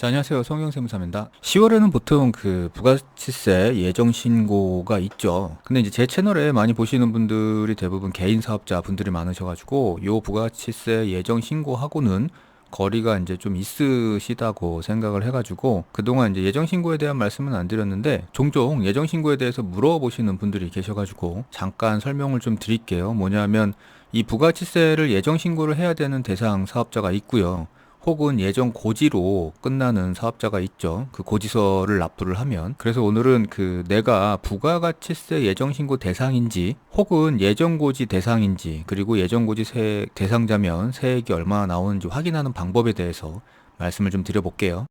자, 안녕하세요. 성형세무사입니다. 10월에는 보통 그 부가치세 예정 신고가 있죠. 근데 이제 제 채널에 많이 보시는 분들이 대부분 개인 사업자 분들이 많으셔가지고 요 부가치세 예정 신고하고는 거리가 이제 좀 있으시다고 생각을 해가지고 그동안 이제 예정 신고에 대한 말씀은 안 드렸는데 종종 예정 신고에 대해서 물어보시는 분들이 계셔가지고 잠깐 설명을 좀 드릴게요. 뭐냐면 이 부가치세를 예정 신고를 해야 되는 대상 사업자가 있고요. 혹은 예정 고지로 끝나는 사업자가 있죠. 그 고지서를 납부를 하면. 그래서 오늘은 그 내가 부가가치세 예정신고 대상인지 혹은 예정고지 대상인지 그리고 예정고지 대상자면 세액이 얼마나 나오는지 확인하는 방법에 대해서 말씀을 좀 드려볼게요.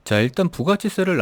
자, 일단 부가치세를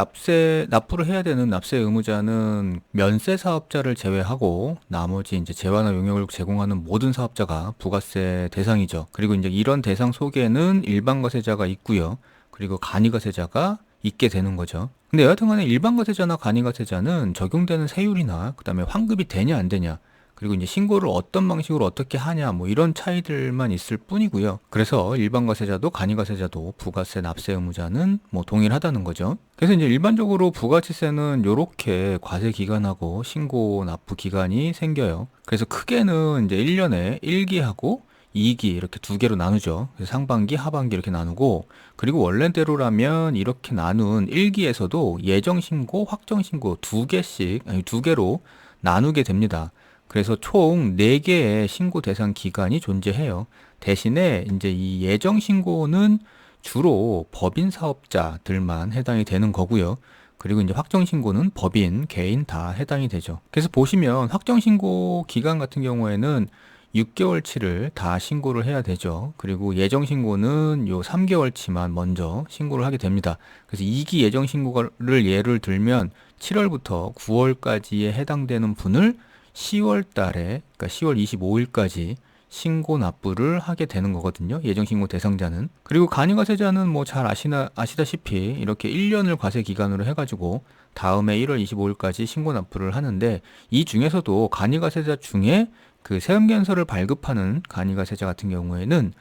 납부를 해야 되는 납세 의무자는 면세 사업자를 제외하고 나머지 이제 재화나 용역을 제공하는 모든 사업자가 부가세 대상이죠. 그리고 이제 이런 대상 속에는 일반과세자가 있고요. 그리고 간이과세자가 있게 되는 거죠. 근데 여하튼간에 일반과세자나 간이과세자는 적용되는 세율이나 그다음에 환급이 되냐 안 되냐 그리고 이제 신고를 어떤 방식으로 어떻게 하냐 뭐 이런 차이들만 있을 뿐이고요. 그래서 일반과세자도 간이과세자도 부가세 납세 의무자는 뭐 동일하다는 거죠. 그래서 이제 일반적으로 부가치세는 요렇게 과세 기간하고 신고 납부 기간이 생겨요. 그래서 크게는 이제 1년에 1기하고 2기 이렇게 두 개로 나누죠. 그래서 상반기, 하반기 이렇게 나누고 그리고 원래대로라면 이렇게 나눈 1기에서도 예정 신고, 확정 신고 두 개씩 아니 두 개로 나누게 됩니다. 그래서 총 4개의 신고 대상 기간이 존재해요. 대신에 이제 이 예정 신고는 주로 법인 사업자들만 해당이 되는 거고요. 그리고 이제 확정 신고는 법인, 개인 다 해당이 되죠. 그래서 보시면 확정 신고 기간 같은 경우에는 6개월치를 다 신고를 해야 되죠. 그리고 예정 신고는 요 3개월치만 먼저 신고를 하게 됩니다. 그래서 2기 예정 신고를 예를 들면 7월부터 9월까지에 해당되는 분을 10월 달에, 그러니까 10월 25일까지 신고 납부를 하게 되는 거거든요. 예정신고 대상자는. 그리고 간이과세자는 뭐 잘 아시다시피 이렇게 1년을 과세 기간으로 해가지고 다음에 1월 25일까지 신고 납부를 하는데 이 중에서도 간이과세자 중에 그 세금견서를 발급하는 간이과세자 같은 경우에는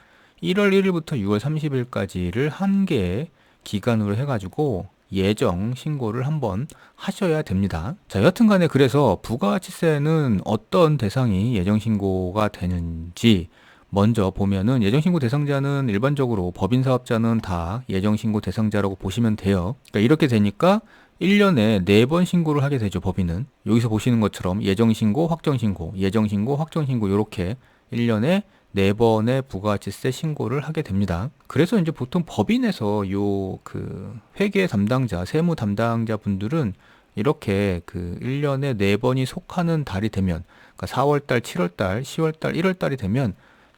1월 1일부터 6월 30일까지를 한 개의 기간으로 해가지고 예정 신고를 한번 하셔야 됩니다. 자, 여튼간에 그래서 부가가치세는 어떤 대상이 예정 신고가 되는지 먼저 보면은 예정 신고 대상자는 일반적으로 법인 사업자는 다 예정 신고 대상자라고 보시면 돼요. 그러니까 이렇게 되니까 1년에 4번 신고를 하게 되죠, 법인은. 여기서 보시는 것처럼 예정 신고, 확정 신고, 예정 신고, 확정 신고 이렇게 1년에 4번의 부가가치세 신고를 하게 됩니다. 그래서 이제 보통 법인에서 요 그 회계 담당자, 세무 담당자 분들은 이렇게 그 1년에 4번이 속하는 달이 되면, 그러니까 4월달, 7월달, 10월달, 1월달이 되면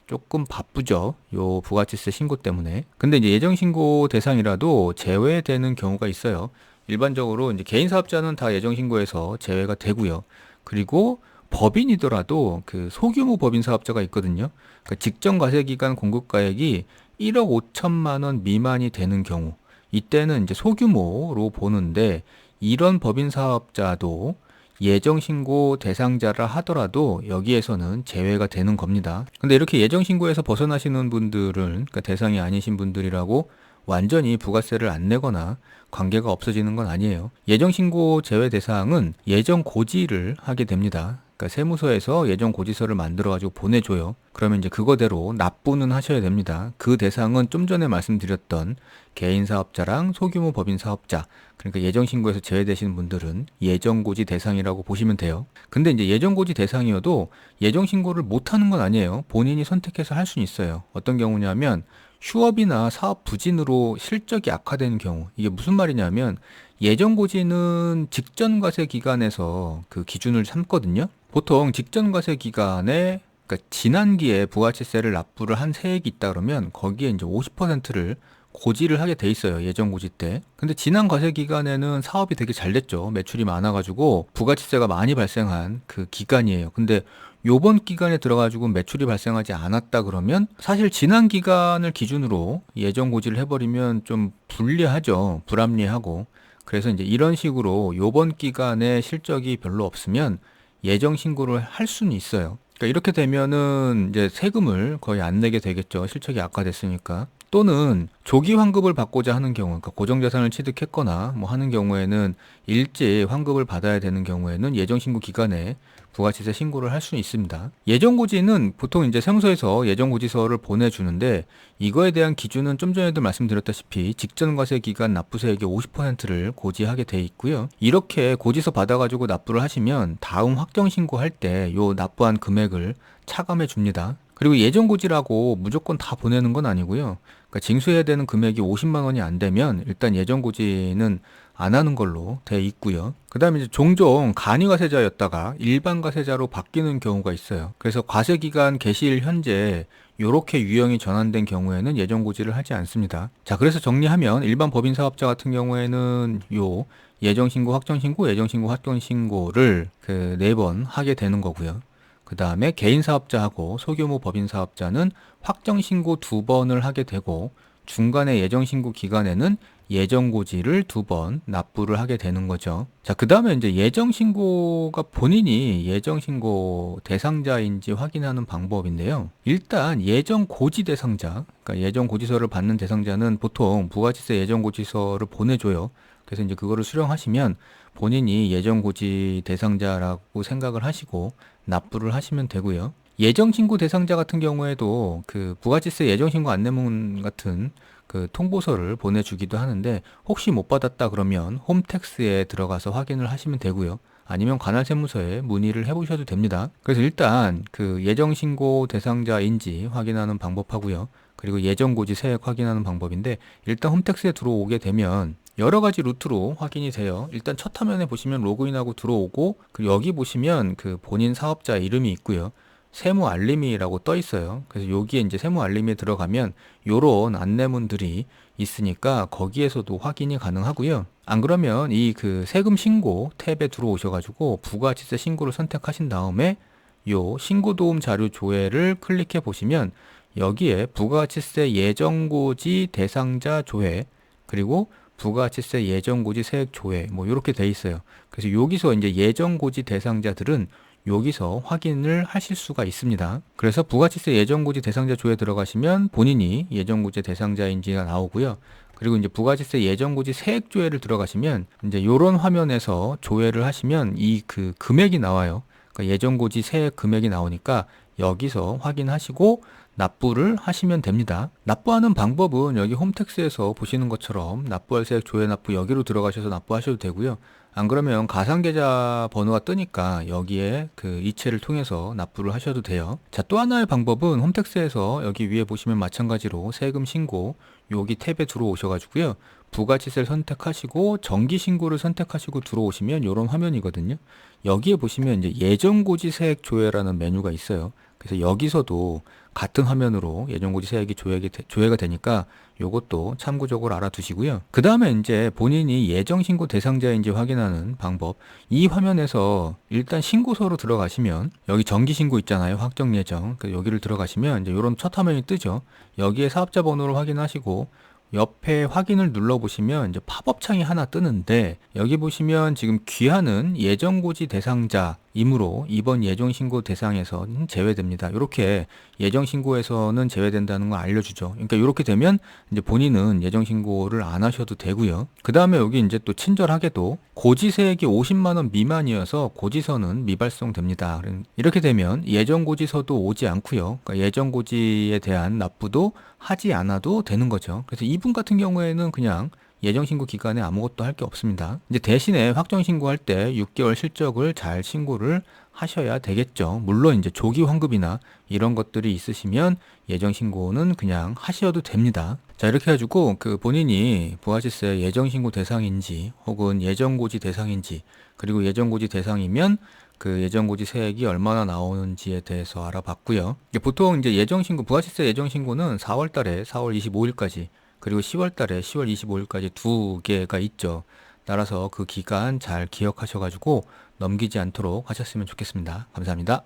조금 바쁘죠. 요 부가치세 신고 때문에. 근데 이제 예정 신고 대상이라도 제외되는 경우가 있어요. 일반적으로 이제 개인 사업자는 다 예정 신고에서 제외가 되고요. 그리고 법인이더라도 그 소규모 법인 사업자가 있거든요. 그러니까 직전 과세 기간 공급가액이 1억 5천만 원 미만이 되는 경우, 이때는 이제 소규모로 보는데 이런 법인 사업자도 예정 신고 대상자라 하더라도 여기에서는 제외가 되는 겁니다. 근데 이렇게 예정 신고에서 벗어나시는 분들은 그러니까 대상이 아니신 분들이라고 완전히 부가세를 안 내거나 관계가 없어지는 건 아니에요. 예정 신고 제외 대상은 예정 고지를 하게 됩니다. 그러니까 세무서에서 예정 고지서를 만들어 가지고 보내줘요. 그러면 이제 그거대로 납부는 하셔야 됩니다. 그 대상은 좀 전에 말씀드렸던 개인 사업자랑 소규모 법인 사업자, 그러니까 예정 신고에서 제외되시는 분들은 예정 고지 대상이라고 보시면 돼요. 근데 이제 예정 고지 대상이어도 예정 신고를 못 하는 건 아니에요. 본인이 선택해서 할 수는 있어요. 어떤 경우냐면 휴업이나 사업 부진으로 실적이 악화되는 경우. 이게 무슨 말이냐면 예정 고지는 직전 과세 기간에서 그 기준을 삼거든요. 보통 직전 과세 기간에 그러니까 지난기에 부가치세를 납부를 한 세액이 있다 그러면 거기에 이제 50%를 고지를 하게 돼 있어요. 예정 고지 때. 근데 지난 과세 기간에는 사업이 되게 잘 됐죠. 매출이 많아가지고 부가치세가 많이 발생한 그 기간이에요. 근데 요번 기간에 들어가지고 매출이 발생하지 않았다 그러면 사실 지난 기간을 기준으로 예정 고지를 해버리면 좀 불리하죠. 불합리하고. 그래서 이제 이런 식으로 요번 기간에 실적이 별로 없으면 예정 신고를 할 수는 있어요. 그러니까 이렇게 되면은 이제 세금을 거의 안 내게 되겠죠. 실적이 악화됐으니까. 또는 조기 환급을 받고자 하는 경우, 그러니까 고정자산을 취득했거나 뭐 하는 경우에는 일찍 환급을 받아야 되는 경우에는 예정신고 기간에 부가치세 신고를 할 수 있습니다. 예정고지는 보통 이제 세무서에서 예정고지서를 보내주는데 이거에 대한 기준은 좀 전에도 말씀드렸다시피 직전과세 기간 납부세액의 50%를 고지하게 돼 있고요. 이렇게 고지서 받아가지고 납부를 하시면 다음 확정신고할 때 요 납부한 금액을 차감해 줍니다. 그리고 예정고지라고 무조건 다 보내는 건 아니고요. 그러니까 징수해야 되는 금액이 50만 원이 안 되면 일단 예정고지는 안 하는 걸로 돼 있고요. 그 다음에 이제 종종 간이과세자였다가 일반과세자로 바뀌는 경우가 있어요. 그래서 과세기간 개시일 현재 요렇게 유형이 전환된 경우에는 예정고지를 하지 않습니다. 자, 그래서 정리하면 일반 법인 사업자 같은 경우에는 요 예정신고, 확정신고, 예정신고, 확정신고를 그 4번 하게 되는 거고요. 그 다음에 개인 사업자하고 소규모 법인 사업자는 확정신고 2번을 하게 되고 중간에 예정신고 기간에는 예정고지를 2번 납부를 하게 되는 거죠. 자, 그 다음에 이제 예정신고가 본인이 예정신고 대상자인지 확인하는 방법인데요. 일단 예정고지 대상자, 그러니까 예정고지서를 받는 대상자는 보통 부가치세 예정고지서를 보내줘요. 그래서 이제 그거를 수령하시면 본인이 예정고지 대상자라고 생각을 하시고 납부를 하시면 되고요. 예정신고 대상자 같은 경우에도 그 부가치세 예정신고 안내문 같은 그 통보서를 보내주기도 하는데 혹시 못 받았다 그러면 홈택스에 들어가서 확인을 하시면 되고요. 아니면 관할세무서에 문의를 해보셔도 됩니다. 그래서 일단 그 예정신고 대상자인지 확인하는 방법하고요. 그리고 예정고지 세액 확인하는 방법인데 일단 홈택스에 들어오게 되면 여러 가지 루트로 확인이 돼요. 일단 첫 화면에 보시면 로그인하고 들어오고 그리고 여기 보시면 그 본인 사업자 이름이 있고요. 세무 알림이라고 떠 있어요. 그래서 여기에 이제 세무 알림에 들어가면 요런 안내문들이 있으니까 거기에서도 확인이 가능하고요. 안 그러면 이 그 세금 신고 탭에 들어오셔가지고 부가치세 신고를 선택하신 다음에 요 신고 도움 자료 조회를 클릭해 보시면 여기에 부가치세 예정고지 대상자 조회 그리고 부가치세 예정고지 세액 조회 뭐 이렇게 돼 있어요. 그래서 여기서 이제 예정고지 대상자들은 여기서 확인을 하실 수가 있습니다. 그래서 부가치세 예정고지 대상자 조회 들어가시면 본인이 예정고지 대상자인지가 나오고요. 그리고 이제 부가치세 예정고지 세액 조회를 들어가시면 이제 요런 화면에서 조회를 하시면 이 그 금액이 나와요. 그러니까 예정고지 세액 금액이 나오니까 여기서 확인하시고 납부를 하시면 됩니다. 납부하는 방법은 여기 홈택스에서 보시는 것처럼 납부할 세액 조회 납부 여기로 들어가셔서 납부하셔도 되고요. 안 그러면 가상계좌 번호가 뜨니까 여기에 그 이체를 통해서 납부를 하셔도 돼요. 자, 또 하나의 방법은 홈택스에서 여기 위에 보시면 마찬가지로 세금 신고 여기 탭에 들어오셔가지고요. 부가치세를 선택하시고 정기신고를 선택하시고 들어오시면 이런 화면이거든요. 여기에 보시면 이제 예정고지 세액 조회라는 메뉴가 있어요. 그래서 여기서도 같은 화면으로 예정고지 세액이 조회가 되니까 요것도 참고적으로 알아두시고요. 그 다음에 이제 본인이 예정신고 대상자인지 확인하는 방법. 이 화면에서 일단 신고서로 들어가시면 여기 정기신고 있잖아요. 확정예정. 여기를 들어가시면 이제 요런 첫 화면이 뜨죠. 여기에 사업자 번호를 확인하시고 옆에 확인을 눌러보시면 이제 팝업 창이 하나 뜨는데 여기 보시면 지금 귀하는 예정고지 대상자이므로 이번 예정신고 대상에서는 제외됩니다. 이렇게 예정신고에서는 제외된다는 걸 알려주죠. 그러니까 이렇게 되면 이제 본인은 예정신고를 안 하셔도 되고요. 그 다음에 여기 이제 또 친절하게도 고지세액이 50만 원 미만이어서 고지서는 미발송됩니다. 이렇게 되면 예정고지서도 오지 않고요. 그러니까 예정고지에 대한 납부도 하지 않아도 되는 거죠. 그래서 이분 같은 경우에는 그냥 예정신고 기간에 아무것도 할 게 없습니다. 이제 대신에 확정신고할 때 6개월 실적을 잘 신고를 하셔야 되겠죠. 물론 이제 조기 환급이나 이런 것들이 있으시면 예정신고는 그냥 하셔도 됩니다. 자, 이렇게 해가지고 그 본인이 부가치세 예정신고 대상인지 혹은 예정고지 대상인지 그리고 예정고지 대상이면 그 예정고지 세액이 얼마나 나오는지에 대해서 알아봤고요. 보통 이제 예정신고, 부가치세 예정신고는 4월 달에 4월 25일까지 그리고 10월 달에 10월 25일까지 두 개가 있죠. 따라서 그 기간 잘 기억하셔가지고 넘기지 않도록 하셨으면 좋겠습니다. 감사합니다.